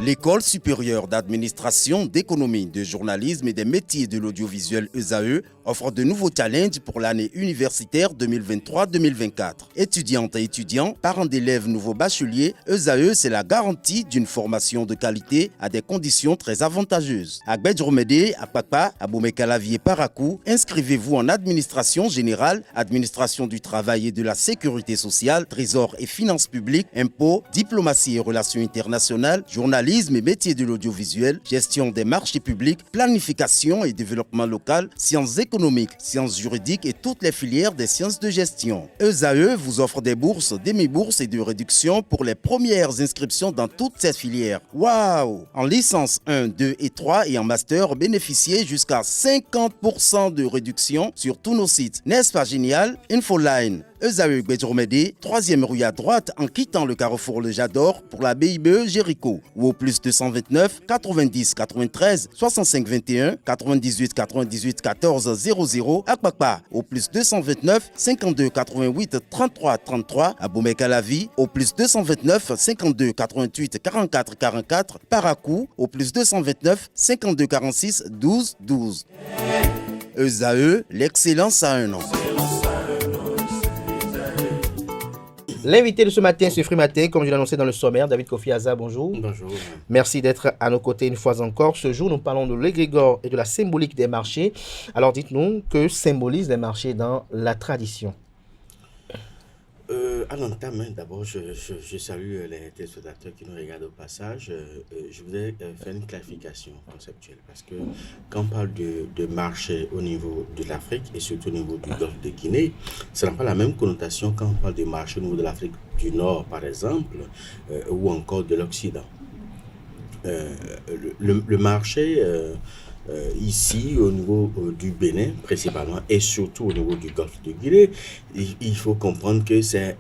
L'École supérieure d'administration, d'économie, de journalisme et des métiers de l'audiovisuel ESAE offre de nouveaux challenges pour l'année universitaire 2023-2024. Étudiantes et étudiants, parents d'élèves nouveaux bacheliers, ESAE, c'est la garantie d'une formation de qualité à des conditions très avantageuses. À Gbedjromede, à Papa, à Boumekalavi et Parakou, inscrivez-vous en administration générale, administration du travail et de la sécurité sociale, trésor et finances publiques, impôts, diplomatie et relations internationales, journalisme et métiers de l'audiovisuel, gestion des marchés publics, planification et développement local, sciences économiques, sciences juridiques et toutes les filières des sciences de gestion. ESAE vous offre des bourses, demi-bourses et de réductions pour les premières inscriptions dans toutes ces filières. Waouh! En licence 1, 2 et 3 et en master, bénéficiez jusqu'à 50% de réduction sur tous nos sites. N'est-ce pas génial? Infoline. ESAE Gbedjromede, 3e rue à droite en quittant le carrefour Le Jador pour la BIBE Jéricho ou au plus 229 90 93 65 21 98 98 14 00 à Kpakpa au plus 229 52 88 33 33 à Boumekalavi au plus 229 52 88 44 44 Parakou au plus 229 52 46 12 12. ESAE, l'excellence à un an. L'invité de ce matin, c'est Frimatin, comme je l'annonçais dans le sommaire. David Kofi Aza, bonjour. Bonjour. Merci d'être à nos côtés une fois encore. Ce jour, nous parlons de l'égrégore et de la symbolique des marchés. Alors dites-nous, que symbolisent les marchés dans la tradition? À l'entame, d'abord, je salue les téléspectateurs qui nous regardent au passage. Je voudrais faire une clarification conceptuelle parce que quand on parle de marché au niveau de l'Afrique et surtout au niveau du golfe de Guinée, ça n'a pas la même connotation quand on parle de marché au niveau de l'Afrique du Nord, par exemple, ou encore de l'Occident. Le marché... ici, au niveau du Bénin, principalement, et surtout au niveau du golfe de Guinée, il faut comprendre que c'est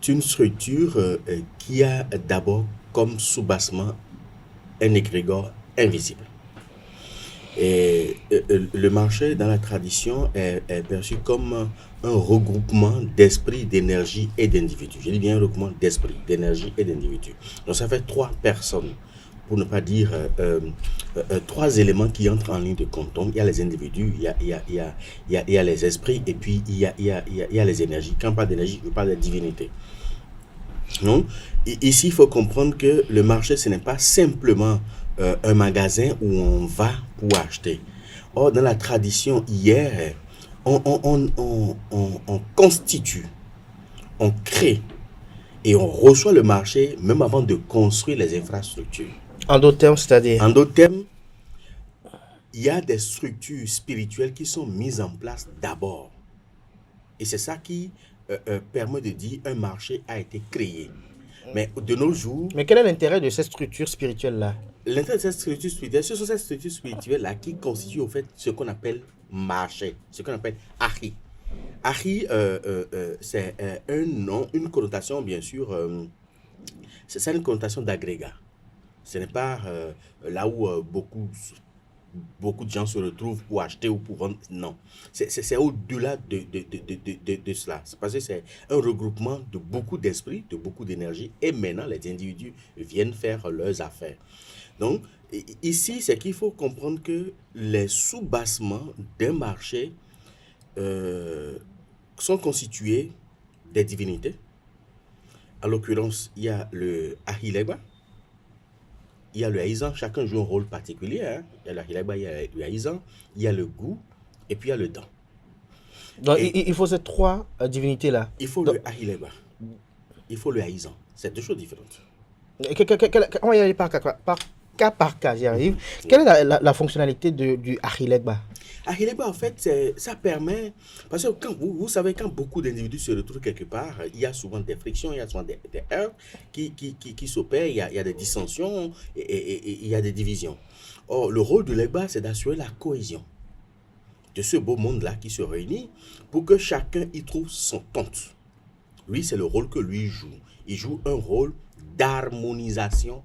une structure qui a d'abord comme sous-bassement un égrégore invisible. Et le marché, dans la tradition, est perçu comme un regroupement d'esprit, d'énergie et d'individus. Je dis bien un regroupement d'esprit, d'énergie et d'individus. Donc ça fait trois personnes, pour ne pas dire trois éléments qui entrent en ligne de compte. Donc, il y a les individus, il y a les esprits, et puis il y a les énergies. Quand on parle d'énergie, je parle de divinité. Donc, ici, il faut comprendre que le marché, ce n'est pas simplement un magasin où on va pour acheter. Or, dans la tradition, hier, on constitue, on crée, et on reçoit le marché même avant de construire les infrastructures. En d'autres termes, c'est-à-dire? En d'autres termes, il y a des structures spirituelles qui sont mises en place d'abord. Et c'est ça qui permet de dire un marché a été créé. Mais de nos jours... Mais quel est l'intérêt de cette structure spirituelle-là? L'intérêt de cette structure spirituelle, ce sont ces structures spirituelles-là qui constituent au fait ce qu'on appelle marché, ce qu'on appelle Ahi. Ahi, c'est un nom, une connotation, bien sûr, c'est une connotation d'agrégat. Ce n'est pas là où beaucoup de gens se retrouvent pour acheter ou pour vendre. Non, c'est au-delà de cela. C'est parce que c'est un regroupement de beaucoup d'esprits, de beaucoup d'énergie. Et maintenant, les individus viennent faire leurs affaires. Donc, ici, c'est qu'il faut comprendre que les sous-bassements d'un marché sont constitués des divinités. En l'occurrence, il y a le Ahilegba, il y a le Haïzan, chacun joue un rôle particulier. Hein. Il y a l'Ahilegba, il y a le Haïzan, il y a le Gou, et puis il y a le Dan. Donc, il faut ces trois divinités-là. Il faut le Ahilegba, il faut le Haïzan. C'est deux choses différentes. On va y aller par cas, j'y arrive. Quelle est la fonctionnalité du Ahilegba? Ahilegba, en fait, ça permet... Parce que quand vous savez, quand beaucoup d'individus se retrouvent quelque part, il y a souvent des frictions, il y a souvent des heurts qui s'opèrent, il y a des dissensions et il y a des divisions. Or, le rôle de l'Egba, c'est d'assurer la cohésion de ce beau monde-là qui se réunit pour que chacun y trouve son compte. Lui, c'est le rôle que lui joue. Il joue un rôle d'harmonisation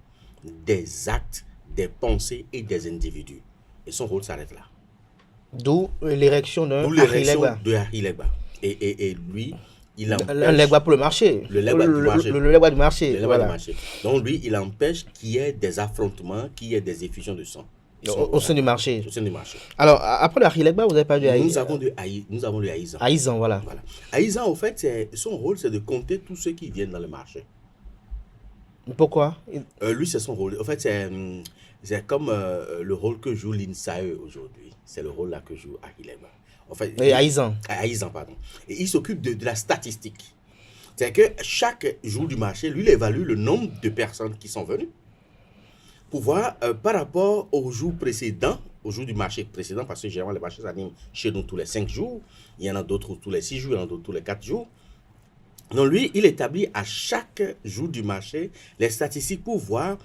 des actes, des pensées et des individus. Et son rôle s'arrête là. D'où l'érection d'un Ahilegba. De Ahilegba. Et lui, il empêche... Le lègue pour le marché. Le lègue du marché. Le lègue du marché. Le lègue Voilà. du marché. Donc lui, il empêche qu'il y ait des affrontements, qu'il y ait des effusions de sang. Au sein du marché. Au sein du marché. Alors, après le Rilegba, vous avez pas du Nous avons le Haïzan. Haïzan, voilà. Haïzan, au fait, son rôle, c'est de compter tous ceux qui viennent dans le marché. Pourquoi? Lui, c'est son rôle. En fait, c'est comme le rôle que joue l'INSAE aujourd'hui. C'est le rôle là que joue Rilegba. En fait, Haïzan. Haïzan, pardon. Et il s'occupe de la statistique. C'est que chaque jour du marché, lui, il évalue le nombre de personnes qui sont venues pour voir par rapport au jour précédent, au jour du marché précédent, parce que généralement les marchés s'animent chez nous tous les 5 jours, il y en a d'autres tous les 6 jours, il y en a d'autres tous les 4 jours. Donc lui, il établit à chaque jour du marché les statistiques pour voir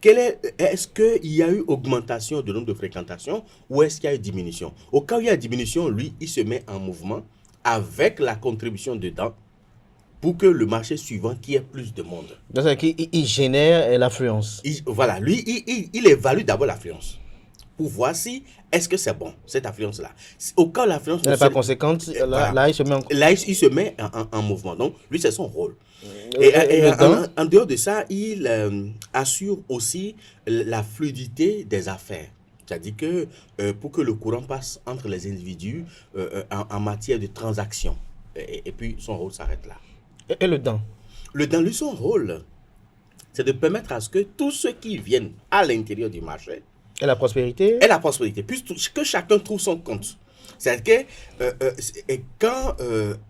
est-ce qu'il y a eu augmentation du nombre de fréquentations ou est-ce qu'il y a eu diminution. Au cas où il y a diminution, lui, il se met en mouvement avec la contribution dedans pour que le marché suivant, qu'il y ait plus de monde. Donc, il génère l'affluence. Voilà, lui, il évalue d'abord l'affluence pour voir si, est-ce que c'est bon, cette affluence-là. Au cas où l'affluence n'est pas conséquente, là, il se met en mouvement. Donc, lui, c'est son rôle. Et en dehors de ça, il assure aussi la fluidité des affaires. C'est-à-dire que pour que le courant passe entre les individus en matière de transactions. Et puis, son rôle s'arrête là. Et le dent? Le dent, lui, son rôle, c'est de permettre à ce que tous ceux qui viennent à l'intérieur du marché et la prospérité, puisque chacun trouve son compte. C'est-à-dire que quand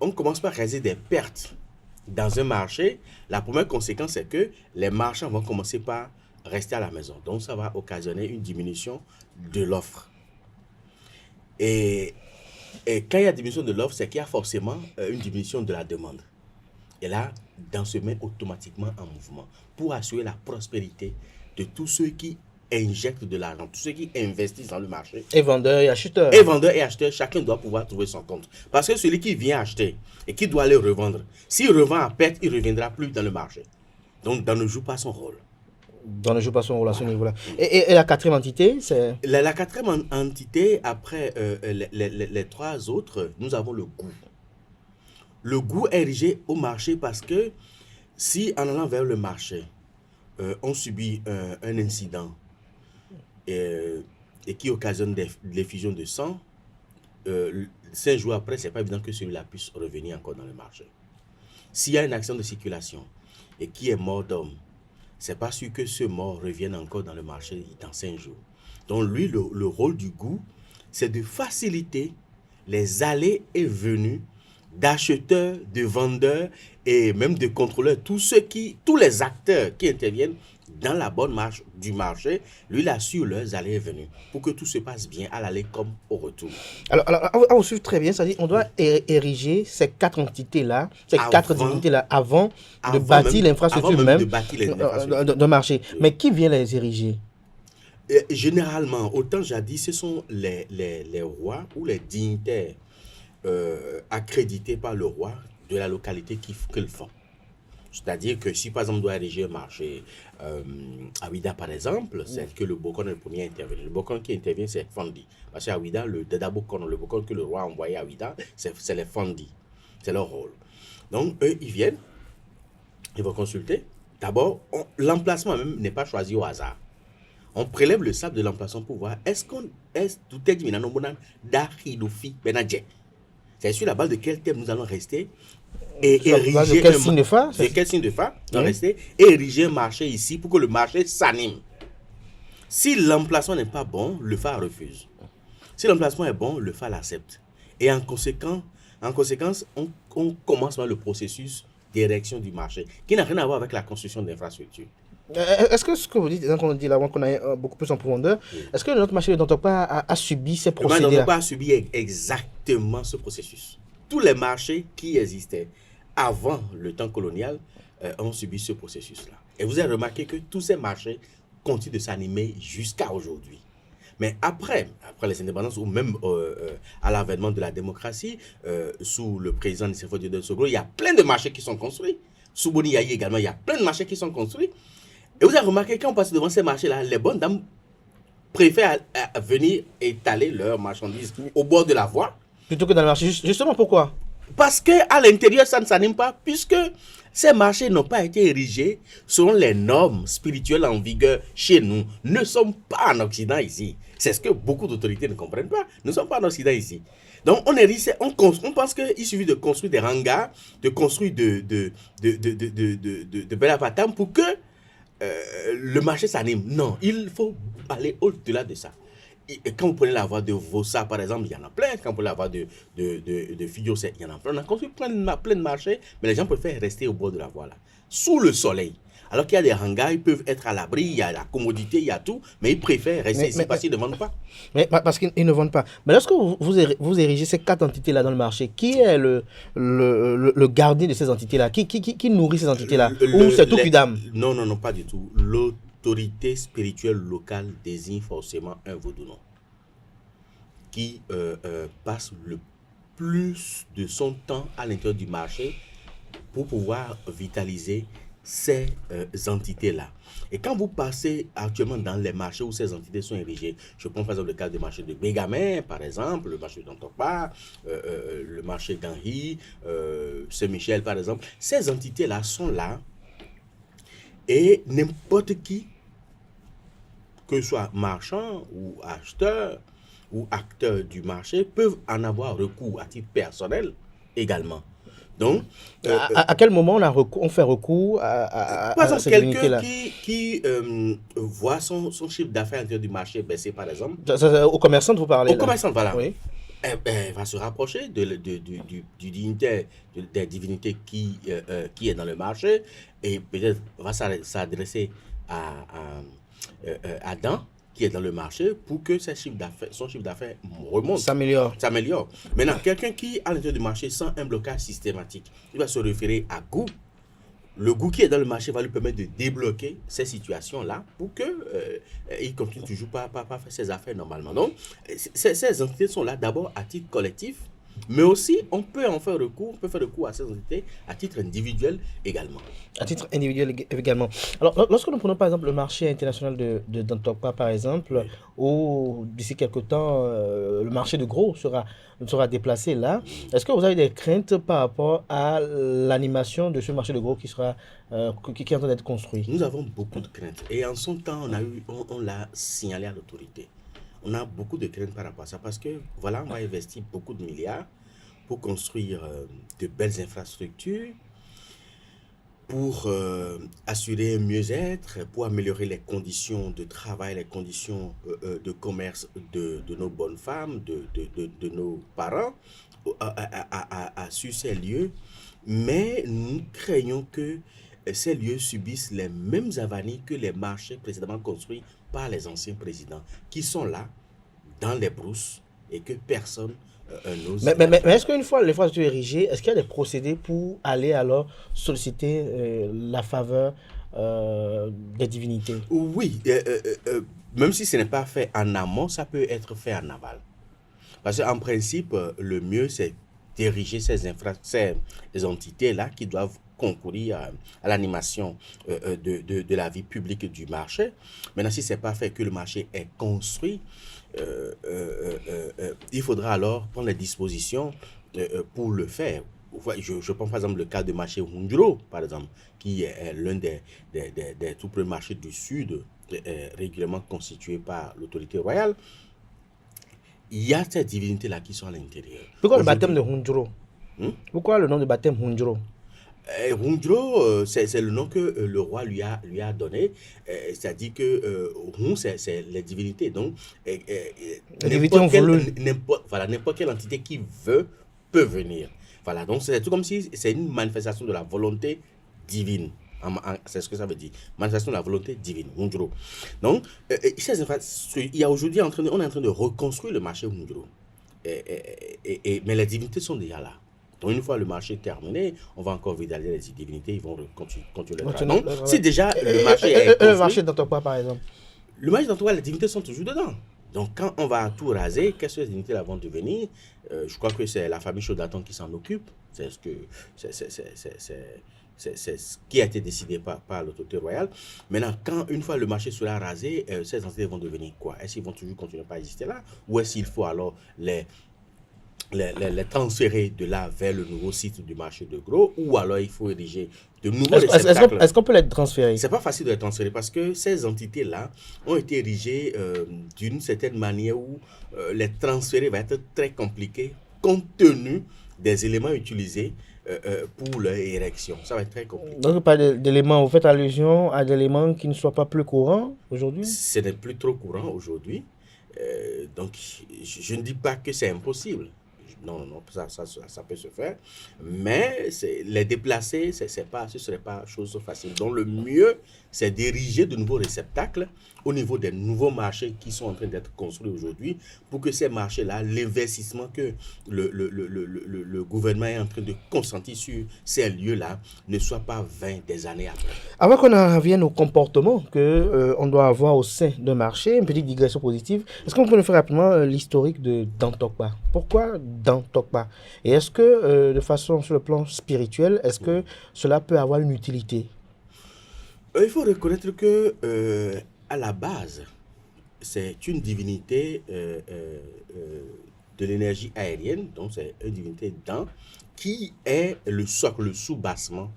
on commence par réaliser des pertes dans un marché, la première conséquence, c'est que les marchands vont commencer par rester à la maison. Donc, ça va occasionner une diminution de l'offre. Et quand il y a diminution de l'offre, c'est qu'il y a forcément une diminution de la demande. Et là, dans se met automatiquement en mouvement pour assurer la prospérité de tous ceux qui injectent de l'argent, tous ceux qui investissent dans le marché. Et vendeurs et acheteurs. Et vendeurs et acheteurs, chacun doit pouvoir trouver son compte. Parce que celui qui vient acheter et qui doit aller revendre, s'il revend à perte, il ne reviendra plus dans le marché. Donc, ne joue pas son rôle. Ne joue pas son rôle à ce niveau-là. Et la quatrième entité, c'est... La quatrième entité, après les trois autres, nous avons le goût. Le goût est érigé au marché parce que si en allant vers le marché, on subit un incident et qui occasionne de l'effusion de sang, 5 jours après, ce n'est pas évident que celui-là puisse revenir encore dans le marché. S'il y a un accident de circulation et qui est mort d'homme, ce n'est pas sûr que ce mort revienne encore dans le marché dans 5 jours. Donc lui, le rôle du goût, c'est de faciliter les allées et venues d'acheteurs, de vendeurs et même de contrôleurs, tous les acteurs qui interviennent dans la bonne marche du marché, lui, il assure leurs allées et venues pour que tout se passe bien à l'aller comme au retour. Alors on suit très bien, c'est-à-dire on doit ériger ces 4 entités-là, avant de bâtir l'infrastructure même de marché. Oui. Mais qui vient les ériger? Généralement, autant jadis, ce sont les rois ou les dignitaires accrédités par le roi de la localité qui le font. C'est-à-dire que si par exemple on doit ériger un marché à Ouida par exemple, c'est que le Bokon est le premier à intervenir. Le Bokon qui intervient, c'est Fondi. Parce qu'à Ouida, le Bokon que le roi a envoyé à Ouida, c'est les Fondi. C'est leur rôle. Donc eux, ils viennent, ils vont consulter. D'abord, l'emplacement même n'est pas choisi au hasard. On prélève le sable de l'emplacement pour voir est-ce tout est dit c'est sur la base de quel thème nous allons rester et ériger quel signe de phare rester et ériger un marché ici pour que le marché s'anime. Si l'emplacement n'est pas bon, le phare refuse. Si l'emplacement est bon, le phare l'accepte. Et en conséquence, on commence par le processus d'érection du marché qui n'a rien à voir avec la construction d'infrastructures. Est-ce que ce que vous dites, qu'on dit là, qu'on a beaucoup plus en profondeur, est-ce que notre marché de Dantopa a subi ces procédés? Le Dantopa a subi exactement ce processus. Tous les marchés qui existaient avant le temps colonial ont subi ce processus-là. Et vous avez remarqué que tous ces marchés continuent de s'animer jusqu'à aujourd'hui. Mais après les indépendances ou même à l'avènement de la démocratie, sous le président Nicéphore Diodone Soglo, il y a plein de marchés qui sont construits. Sous Boni Yayi également, il y a plein de marchés qui sont construits. Et vous avez remarqué, quand on passe devant ces marchés-là, les bonnes dames préfèrent venir étaler leurs marchandises au bord de la voie. Plutôt que dans le marché. Justement, pourquoi? Parce qu'à l'intérieur, ça ne s'anime pas, puisque ces marchés n'ont pas été érigés selon les normes spirituelles en vigueur chez nous. Nous ne sommes pas en Occident ici. C'est ce que beaucoup d'autorités ne comprennent pas. Nous ne sommes pas en Occident ici. Donc, on pense qu'il suffit de construire des hangars, de construire de belles appartements pour que le marché s'anime. Non, il faut aller au-delà de ça. Et quand vous prenez la voie de Vossa, par exemple, il y en a plein. Quand vous prenez la voie de Figio, il y en a plein. On a construit plein de marchés, mais les gens préfèrent rester au bord de la voie, là, sous le soleil. Alors qu'il y a des hangars, ils peuvent être à l'abri, il y a la commodité, il y a tout, mais ils préfèrent rester ici parce qu'ils ne vendent pas. Mais parce qu'ils ne vendent pas. Mais lorsque vous érigez ces 4 entités-là dans le marché, qui est le gardien de ces entités-là? Qui nourrit ces entités-là? Ou c'est tout Kudam? Non, pas du tout. L'autorité spirituelle locale désigne forcément un vaudounon qui passe le plus de son temps à l'intérieur du marché pour pouvoir vitaliser ces entités-là. Et quand vous passez actuellement dans les marchés où ces entités sont érigées, je prends par exemple le cas du marché de Bégamin, par exemple, le marché d'Antokpa, le marché d'Henri, Saint-Michel, par exemple, ces entités-là sont là et n'importe qui, que ce soit marchand ou acheteur ou acteur du marché, peuvent en avoir recours à titre personnel également. Donc, à quel moment on fait recours à cette unité-là? Quelqu'un qui voit son chiffre d'affaires à l'intérieur du marché baisser, par exemple. Aux commerçants, vous parlez? Aux commerçants, voilà. Oui. Va se rapprocher du dignitaire, des divinités qui est dans le marché, et peut-être va s'adresser à Adam, qui est dans le marché, pour que son chiffre d'affaires remonte. S'améliore. Maintenant, quelqu'un qui, à l'intérieur du marché, sent un blocage systématique, il va se référer à goût. Le goût qui est dans le marché va lui permettre de débloquer ces situations-là pour qu'il continue toujours pas faire ses affaires normalement. Donc, ces entités sont là d'abord à titre collectif, mais aussi on peut faire recours à ces entités à titre individuel également. À titre individuel également. Alors, lorsque nous prenons par exemple le marché international de Dantokpa, par exemple, oui, où d'ici quelque temps, le marché de gros sera déplacé là, est-ce que vous avez des craintes par rapport à l'animation de ce marché de gros qui est en train d'être construit? Nous avons beaucoup de craintes. Et en son temps, on l'a signalé à l'autorité. On a beaucoup de craintes par rapport à ça parce que, voilà, on va investir beaucoup de milliards pour construire de belles infrastructures, pour assurer un mieux-être, pour améliorer les conditions de travail, les conditions de commerce de nos bonnes femmes, de nos parents, sur ces lieux. Mais nous craignons que ces lieux subissent les mêmes avanies que les marchés précédemment construits par les anciens présidents, qui sont là, dans les brousses, et que personne n'ose... Mais est-ce qu'une fois les infrastructures érigées, est-ce qu'il y a des procédés pour aller alors solliciter la faveur des divinités? Oui, même si ce n'est pas fait en amont, ça peut être fait en aval. Parce qu'en principe, le mieux, c'est d'ériger ces entités-là qui doivent concourir à l'animation de la vie publique du marché. Maintenant, si ce n'est pas fait, que le marché est construit, il faudra alors prendre les dispositions pour le faire. Je prends par exemple le cas du marché Hundro, par exemple, qui est l'un des tout premiers marchés du Sud, régulièrement constitué par l'autorité royale. Il y a ces divinités-là qui sont à l'intérieur. Pourquoi le baptême de Hundro? Pourquoi le nom de baptême Hundro? Hundro, c'est le nom que le roi lui a donné. C'est-à-dire que Hun, c'est les divinités. Donc, n'importe quelle entité qui veut peut venir. Voilà, donc c'est tout comme si c'est une manifestation de la volonté divine. C'est ce que ça veut dire. Manifestation de la volonté divine, Hundro. Donc, il y a aujourd'hui, on est en train de reconstruire le marché Hundro. Mais les divinités sont déjà là. Donc, une fois le marché terminé, on va encore vidaliser les divinités, ils vont continuer le travail. Donc, si déjà le marché est construit... Le marché d'Antokpa, par exemple. Le marché d'Antokpa, les divinités sont toujours dedans. Donc, quand on va tout raser, qu'est-ce que les divinités vont devenir? Je crois que c'est la famille Chaudaton qui s'en occupe. C'est ce qui a été décidé par l'autorité royale. Maintenant, une fois le marché sera rasé, ces entités vont devenir quoi? Est-ce qu'ils vont toujours continuer à exister là? Ou est-ce qu'il faut alors les transférer de là vers le nouveau site du marché de gros, ou alors il faut ériger de nouveaux Est-ce réceptacles. est-ce qu'on peut les transférer? C'est pas facile de les transférer parce que ces entités-là ont été érigées d'une certaine manière où les transférer va être très compliqué compte tenu des éléments utilisés pour leur érection. Ça va être très compliqué. Donc, pas d'éléments, vous faites allusion à des éléments qui ne soient pas plus courants aujourd'hui? Ce n'est plus trop courant aujourd'hui. Donc, je ne dis pas que c'est impossible. Non, non, ça peut se faire. Mais les déplacer, ce ne serait pas chose facile. Donc, le mieux, c'est d'ériger de nouveaux réceptacles au niveau des nouveaux marchés qui sont en train d'être construits aujourd'hui pour que ces marchés-là, l'investissement que le gouvernement est en train de consentir sur ces lieux-là ne soit pas vain des années après. Avant qu'on en revienne au comportement qu'on doit avoir au sein d'un marché, une petite digression positive, est-ce qu'on peut nous faire rapidement l'historique de Dantokpa? Pourquoi Dantokpa? Et est-ce que, de façon sur le plan spirituel, est-ce que cela peut avoir une utilité? Il faut reconnaître que, à la base, c'est une divinité de l'énergie aérienne, donc c'est une divinité Dan, qui est le socle, le sous-bassement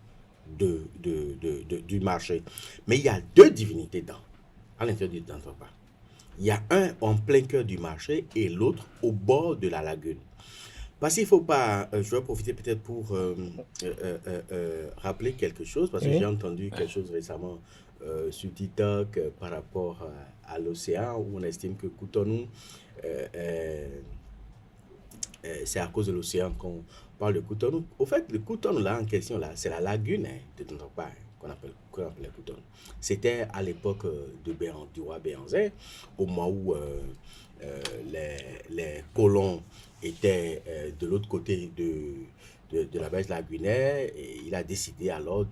du marché. Mais il y a deux divinités Dan, à l'intérieur du Dantokpa. Il y a un en plein cœur du marché et l'autre au bord de la lagune. Parce qu'il ne faut pas, je vais profiter peut-être pour rappeler quelque chose, parce que j'ai entendu quelque chose récemment sur TikTok par rapport à l'océan, où on estime que Cotonou, c'est à cause de l'océan qu'on parle de Cotonou. Au fait, le Cotonou là en question, là, c'est la lagune de Dantokpa qu'on appelle Cotonou. C'était à l'époque du roi Béhanzin, au moment où les colons étaient de l'autre côté de la baie lagunaire, et il a décidé alors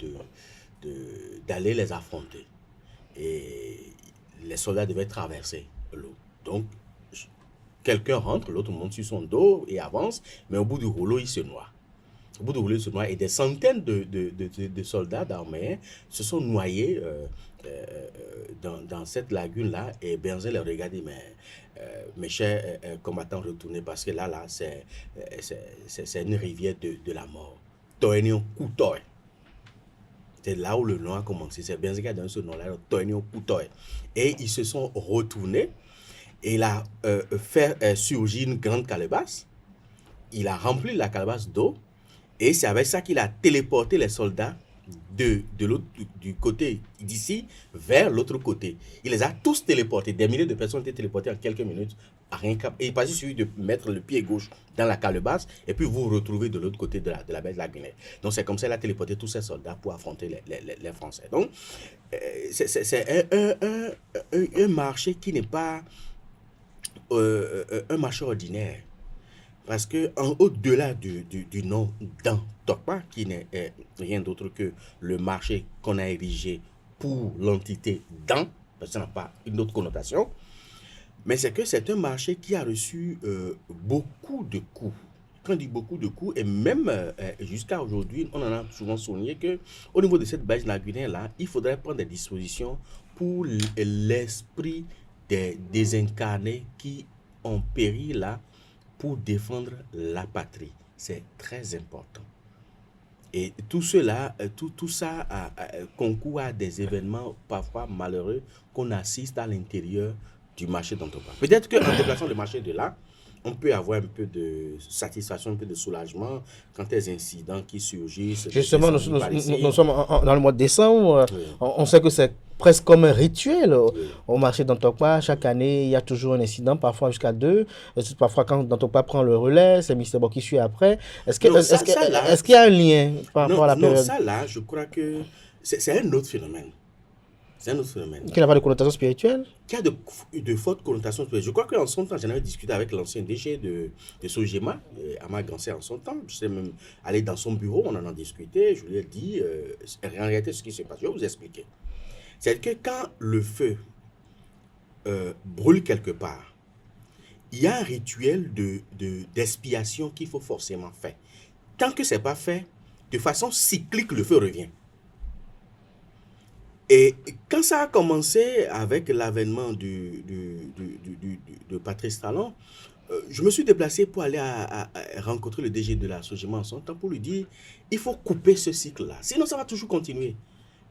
d'aller les affronter. Et les soldats devaient traverser l'eau. Donc, quelqu'un rentre, l'autre monte sur son dos et avance, mais au bout du rouleau, il se noie. Au bout du rouleau, il se noie, et des centaines de soldats d'armées se sont noyés dans cette lagune-là, et Béhanzin les regardait, mais mes chers combattants, retournez, parce que là c'est une rivière de la mort. Toenion Kutoy. C'est là où le nom a commencé. C'est Béhanzin qui a donné ce nom-là, Toenion Kutoy. Et ils se sont retournés, et il a fait surgir une grande calebasse. Il a rempli la calebasse d'eau, et c'est avec ça qu'il a téléporté les soldats de l'autre, du côté d'ici vers l'autre côté. Il les a tous téléportés. Des milliers de personnes ont été téléportées en quelques minutes. Et il s'agit celui de mettre le pied gauche dans la calebasse et puis vous vous retrouvez de l'autre côté de la baie de la Guinée. Donc c'est comme ça qu'il a téléporté tous ces soldats pour affronter les Français. Donc c'est un marché qui n'est pas un marché ordinaire. Parce que au-delà du nom Dantokpa, qui n'est rien d'autre que le marché qu'on a érigé pour l'entité Dan, parce que ça n'a pas une autre connotation, mais c'est que c'est un marché qui a reçu beaucoup de coups. Quand on dit beaucoup de coups, et même jusqu'à aujourd'hui, on en a souvent souligné qu'au niveau de cette base lagunaire-là, il faudrait prendre des dispositions pour l'esprit des désincarnés qui ont péri là, pour défendre la patrie. C'est très important. Et tout cela, tout ça concourt à des événements parfois malheureux qu'on assiste à l'intérieur du marché d'Antokpa. Peut-être qu'en déplaçant le marché de là, on peut avoir un peu de satisfaction, un peu de soulagement quand des incidents qui surgissent. Justement, nous sommes dans le mois de décembre. Oui. On sait que c'est presque comme un rituel au marché d'Antokpa. Chaque année, il y a toujours un incident, parfois jusqu'à 2. Parfois, quand Dantokpa prend le relais, c'est Mr. Bo qui suit après. Est-ce qu'il y a un lien par rapport à la période? Non, ça là, je crois que c'est un autre phénomène. C'est un autre phénomène. Qui n'a pas de connotation spirituelle? Qui a de fortes connotations spirituelles. Je crois qu'en son temps, j'en avais discuté avec l'ancien DG de Sogema, Amar Gansé, en son temps. Je sais même aller dans son bureau, on en a discuté. Je lui ai dit, en réalité, ce qui se passe. Je vais vous expliquer. C'est que quand le feu brûle quelque part, il y a un rituel d'expiation qu'il faut forcément faire. Tant que ce n'est pas fait, de façon cyclique, le feu revient. Et quand ça a commencé avec l'avènement de Patrice Talon, je me suis déplacé pour aller à rencontrer le DG de la Sogema en son temps pour lui dire, il faut couper ce cycle-là. Sinon, ça va toujours continuer.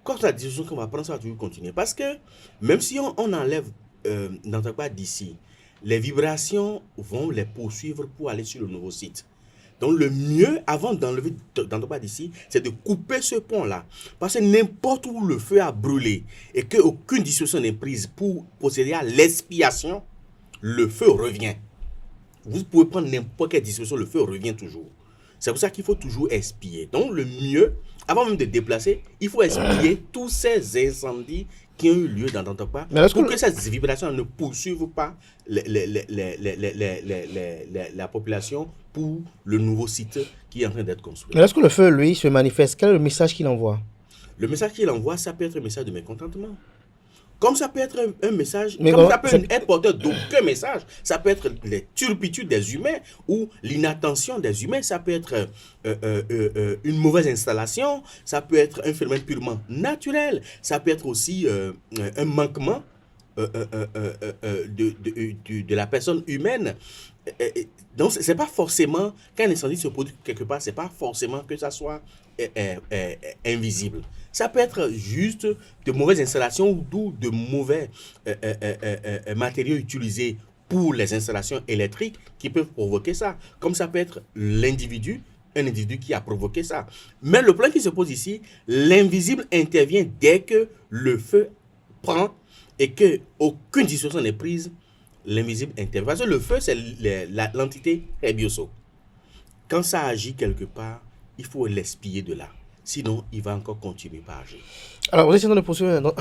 Quand la décision qu'on va prendre, ça va toujours continuer. Parce que même si on enlève Dantokpa d'ici, les vibrations vont les poursuivre pour aller sur le nouveau site. Donc le mieux, avant d'enlever Dantokpa d'ici, c'est de couper ce pont-là. Parce que n'importe où le feu a brûlé et qu'aucune disposition n'est prise pour procéder à l'expiation, le feu revient. Vous pouvez prendre n'importe quelle disposition, le feu revient toujours. C'est pour ça qu'il faut toujours expier. Donc le mieux, avant même de déplacer, il faut expier tous ces incendies qui ont eu lieu dans Dantokpa pour que ces vibrations ne poursuivent pas la population pour le nouveau site qui est en train d'être construit. Mais lorsque le feu, lui, se manifeste, quel est le message qu'il envoie? Le message qu'il envoie, ça peut être un message de mécontentement. Comme ça peut être un message, mais comme ça peut être porteur d'aucun message, ça peut être les turpitudes des humains ou l'inattention des humains, ça peut être une mauvaise installation, ça peut être un phénomène purement naturel, ça peut être aussi un manquement de la personne humaine. Donc, c'est pas forcément, quand un incendie se produit quelque part, c'est pas forcément que ça soit invisible. Ça peut être juste de mauvaises installations ou de mauvais matériaux utilisés pour les installations électriques qui peuvent provoquer ça. Comme ça peut être un individu qui a provoqué ça. Mais le problème qui se pose ici, l'invisible intervient dès que le feu prend et qu'aucune disposition n'est prise, l'invisible intervient. Parce que le feu, c'est l'entité Hebioso. Quand ça agit quelque part, il faut l'expier de là. Sinon, il va encore continuer par agir. Alors, vous êtes en train de poursuivre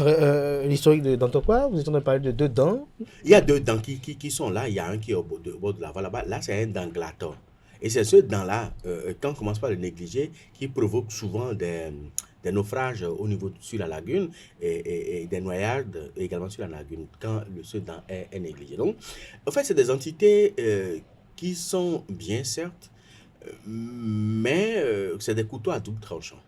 l'historique de Dantokpa. Vous êtes en train de parler de 2 dents. Il y a 2 dents qui sont là. Il y a un qui est au bord de la voie là-bas. Là, c'est un dent glatton. Et c'est ce dent-là, quand on commence par le négliger, qui provoque souvent des naufrages au niveau sur la lagune et des noyades également sur la lagune quand ce dent est négligé. Donc, en fait, c'est des entités qui sont bien, certes, mais c'est des couteaux à double tranchant.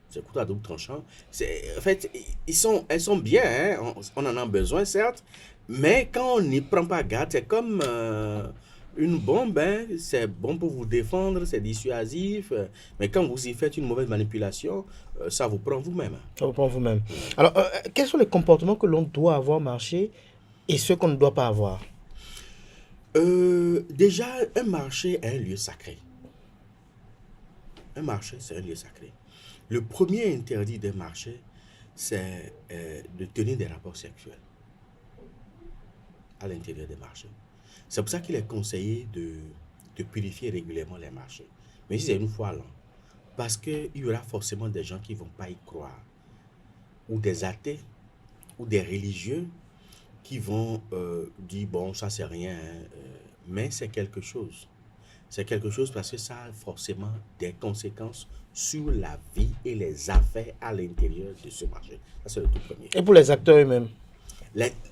C'est couteau à double tranchant. En fait, elles sont bien, hein? On en a besoin, certes, mais quand on n'y prend pas garde, c'est comme une bombe, hein? C'est bon pour vous défendre, c'est dissuasif, mais quand vous y faites une mauvaise manipulation, ça vous prend vous-même. Ça vous prend vous-même. Alors, quels sont les comportements que l'on doit avoir marché et ceux qu'on ne doit pas avoir? Déjà, un marché est un lieu sacré. Un marché, c'est un lieu sacré. Le premier interdit d'un marché, c'est de tenir des rapports sexuels à l'intérieur des marchés. C'est pour ça qu'il est conseillé de purifier régulièrement les marchés. Mais si c'est une fois l'an, parce qu'il y aura forcément des gens qui ne vont pas y croire, ou des athées, ou des religieux qui vont dire, bon, ça c'est rien, hein, mais c'est quelque chose. C'est quelque chose parce que ça a forcément des conséquences sur la vie et les affaires à l'intérieur de ce marché. Ça, c'est le tout premier. Et pour les acteurs eux-mêmes?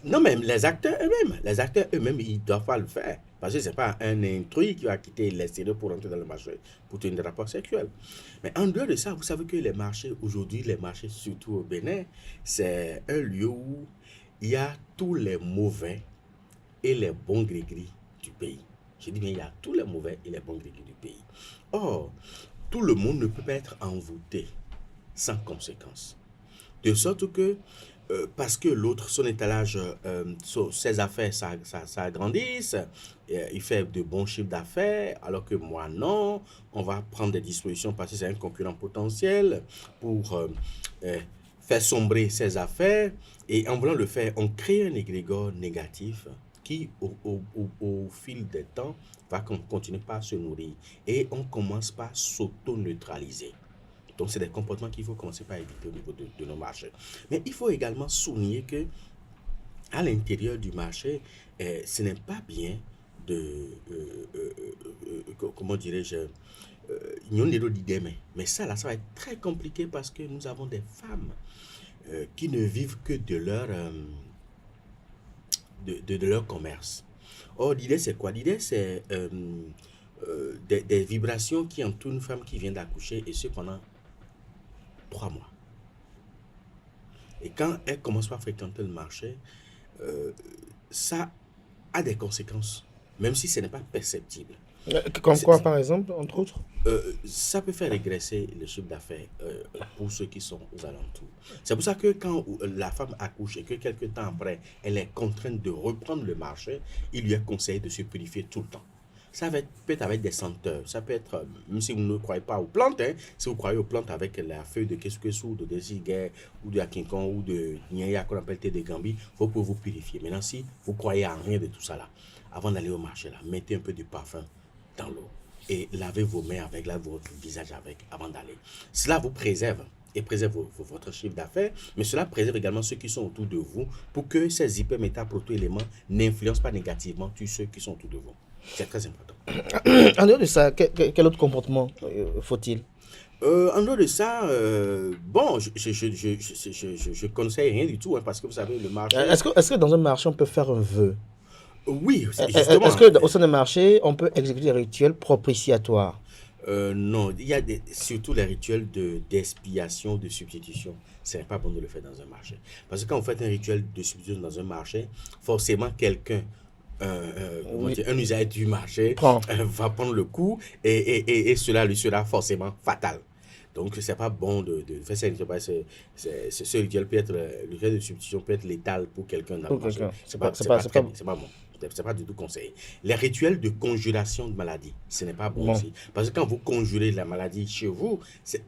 Non, même les acteurs eux-mêmes, ils ne doivent pas le faire. Parce que ce n'est pas un intrus qui va quitter l'extérieur pour entrer dans le marché, pour tenir des rapports sexuels. Mais en dehors de ça, vous savez que les marchés, aujourd'hui, les marchés, surtout au Bénin, c'est un lieu où il y a tous les mauvais et les bons gris-gris du pays. Je dis bien, il y a tous les mauvais et les bons gris-gris du pays. Or, tout le monde ne peut pas être envoûté sans conséquence. De sorte que, parce que l'autre, son étalage, ses affaires, ça agrandisse, il fait de bons chiffres d'affaires, alors que moi, non, on va prendre des dispositions parce que c'est un concurrent potentiel pour faire sombrer ses affaires. Et en voulant le faire, on crée un égrégore négatif qui, au fil des temps, va continuer par se nourrir. Et on commence par s'auto-neutraliser. Donc, c'est des comportements qu'il faut commencer par éviter au niveau de nos marchés. Mais il faut également souligner que à l'intérieur du marché, ce n'est pas bien de, comment dirais-je, mais ça, là, ça va être très compliqué parce que nous avons des femmes qui ne vivent que de leur commerce. Or, l'idée, c'est quoi? L'idée, c'est des vibrations qui entourent une femme qui vient d'accoucher et ce pendant 3 mois. Et quand elle commence par fréquenter le marché, ça a des conséquences même si ce n'est pas perceptible. Comme C'est- quoi, par exemple, entre autres? Ça peut faire régresser le chiffre d'affaires pour ceux qui sont aux alentours. C'est pour ça que quand la femme accouche et que quelques temps après, elle est contrainte de reprendre le marché, il lui est conseillé de se purifier tout le temps. Peut être avec des senteurs, ça peut être, même si vous ne croyez pas aux plantes, hein, si vous croyez aux plantes avec la feuille de keskesu, de désiguer, ou de aquincon, ou de nyaya qu'on appelle thé de Gambie, vous pouvez vous purifier. Maintenant, si vous croyez à rien de tout ça là, avant d'aller au marché là, mettez un peu de parfum dans l'eau et lavez vos mains avec, lavez votre visage avec avant d'aller. Cela vous préserve et préserve votre chiffre d'affaires, mais cela préserve également ceux qui sont autour de vous pour que ces hypermétaproto-éléments n'influencent pas négativement tous ceux qui sont autour de vous. C'est très important. En dehors de ça, quel autre comportement faut-il? En dehors de ça, bon, je conseille rien du tout, hein, parce que vous savez, le marché... Est-ce que dans un marché, on peut faire un vœu? Oui, justement. Est-ce que au sein d'un marché, on peut exécuter des rituels propitiatoires? Non, il y a surtout les rituels d'expiation, de substitution. Ce n'est pas bon de le faire dans un marché. Parce que quand vous faites un rituel de substitution dans un marché, forcément quelqu'un, Oui. un usager du marché, Prends. va prendre le coup et cela lui sera forcément fatal. Donc, c'est pas bon de faire ça. Ce rituel peut être, le rituel de substitution peut être létal pour quelqu'un dans le Pour marché. quelqu'un. C'est pas bon. C'est pas du tout conseillé. Les rituels de conjuration de maladie, ce n'est pas bon Bon. aussi. Parce que quand vous conjurez la maladie chez vous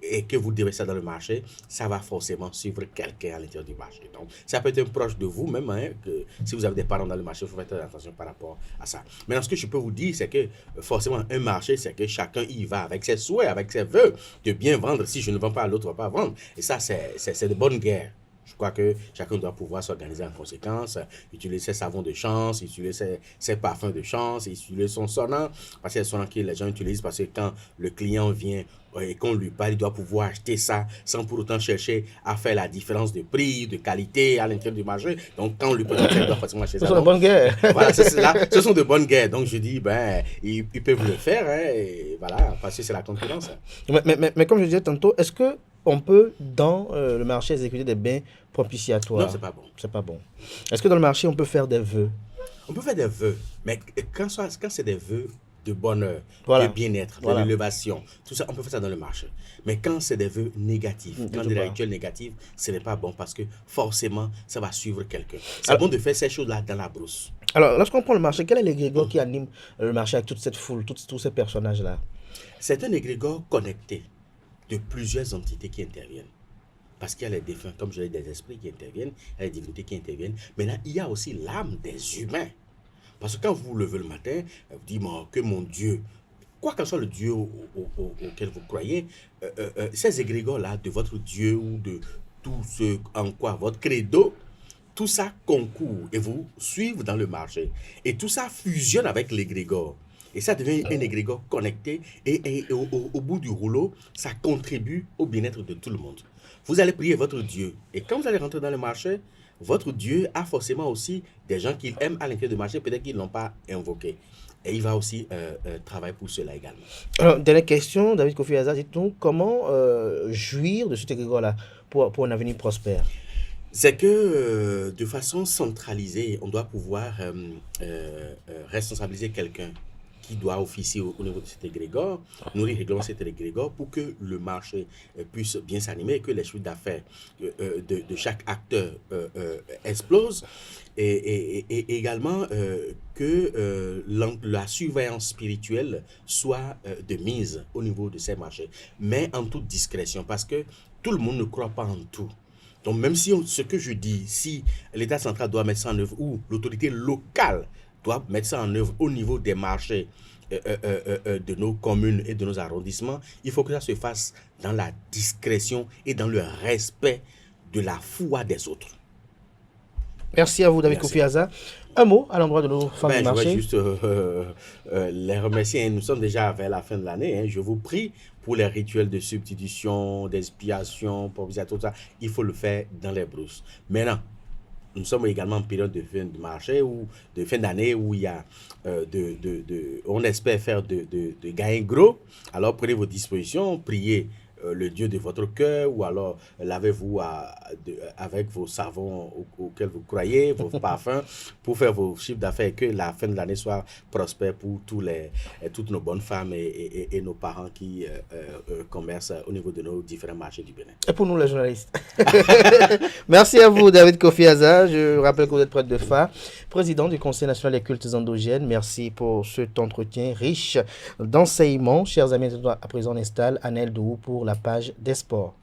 et que vous devez ça dans le marché, ça va forcément suivre quelqu'un à l'intérieur du marché. Donc, ça peut être un proche de vous même, hein, que si vous avez des parents dans le marché, il faut faire très attention par rapport à ça. Maintenant, ce que je peux vous dire, c'est que forcément, un marché, c'est que chacun y va avec ses souhaits, avec ses vœux, de bien vendre. Si je ne vends pas, l'autre ne va pas vendre. Et ça, c'est de bonne guerre. Je crois que chacun doit pouvoir s'organiser en conséquence, utiliser ses savons de chance, utiliser ses parfums de chance, utiliser son sonnant, parce que c'est le sonnant que les gens utilisent, parce que quand le client vient et qu'on lui parle, il doit pouvoir acheter ça sans pour autant chercher à faire la différence de prix, de qualité à l'intérieur du marché. Donc quand on lui présente ça, il doit forcément acheter ça. Ce sont de bonnes guerres. Voilà, ce sont de bonnes guerres. Donc je dis, ben, ils peuvent le faire, hein, et voilà, parce que c'est la concurrence. Mais comme je disais tantôt, est-ce que on peut, dans le marché, exécuter des bains propitiatoires? Non, c'est pas bon. C'est pas bon. Est-ce que dans le marché, on peut faire des vœux? On peut faire des vœux, mais quand c'est des vœux de bonheur, Voilà. de bien-être, Voilà. de l'élévation, tout ça, on peut faire ça dans le marché. Mais quand c'est des vœux négatifs, quand tout des pas. rituels négatifs, ce n'est pas bon parce que forcément, ça va suivre quelqu'un. C'est bon de faire ces choses-là dans la brousse. Alors, lorsqu'on prend le marché, quel est l'égrégore qui anime le marché avec toute cette foule, tous ces personnages-là? C'est un égrégore connecté de plusieurs entités qui interviennent. Parce qu'il y a les défunts, comme je l'ai dit, des esprits qui interviennent, il y a les divinités qui interviennent. Maintenant, il y a aussi l'âme des humains. Parce que quand vous vous levez le matin, vous dites que mon Dieu, quoi qu'en soit le Dieu auquel vous croyez, ces égrégores-là de votre Dieu ou de tout ce en quoi votre credo, tout ça concourt et vous suivent dans le marché. Et tout ça fusionne avec l'égrégore. Et ça devient un égrégore connecté et au bout du rouleau, ça contribue au bien-être de tout le monde. Vous allez prier votre Dieu. Et quand vous allez rentrer dans le marché, votre Dieu a forcément aussi des gens qu'il aime à l'intérieur du marché, peut-être qu'ils ne l'ont pas invoqué. Et il va aussi travailler pour cela également. Alors, dernière question, David Kofi Azar, dites-nous comment jouir de cet égrégore-là pour un avenir prospère? C'est que de façon centralisée, on doit pouvoir responsabiliser quelqu'un qui doit officier au niveau de cet égrégore, nourrir régulièrement cet égrégore pour que le marché puisse bien s'animer et que les chiffres d'affaires de chaque acteur explosent et également que la surveillance spirituelle soit de mise au niveau de ces marchés, mais en toute discrétion parce que tout le monde ne croit pas en tout. Donc même si ce que je dis, si l'État central doit mettre ça en œuvre ou l'autorité locale doit mettre ça en œuvre au niveau des marchés de nos communes et de nos arrondissements, il faut que ça se fasse dans la discrétion et dans le respect de la foi des autres. Merci à vous, David Kofi Azar. Un mot à l'endroit de nos femmes du Je marché. voudrais juste les remercier. Nous sommes déjà vers la fin de l'année. Je vous prie pour les rituels de substitution, d'expiation, propitiation, tout ça. Il faut le faire dans les brousses. Maintenant, nous sommes également en période de fin de marché ou de fin d'année où il y a on espère faire de gains gros. Alors prenez vos dispositions, priez le Dieu de votre cœur, ou alors lavez-vous avec vos savons auxquels vous croyez, vos parfums, pour faire vos chiffres d'affaires, et que la fin de l'année soit prospère pour toutes nos bonnes femmes et nos parents qui commercent au niveau de nos différents marchés du Bénin. Et pour nous, les journalistes. Merci à vous, David Kofi Aza. Je rappelle que vous êtes prêtre de phare, président du Conseil national des cultes endogènes. Merci pour cet entretien riche d'enseignements. Chers amis, à présent, on installe Anel Dou pour la page des sports.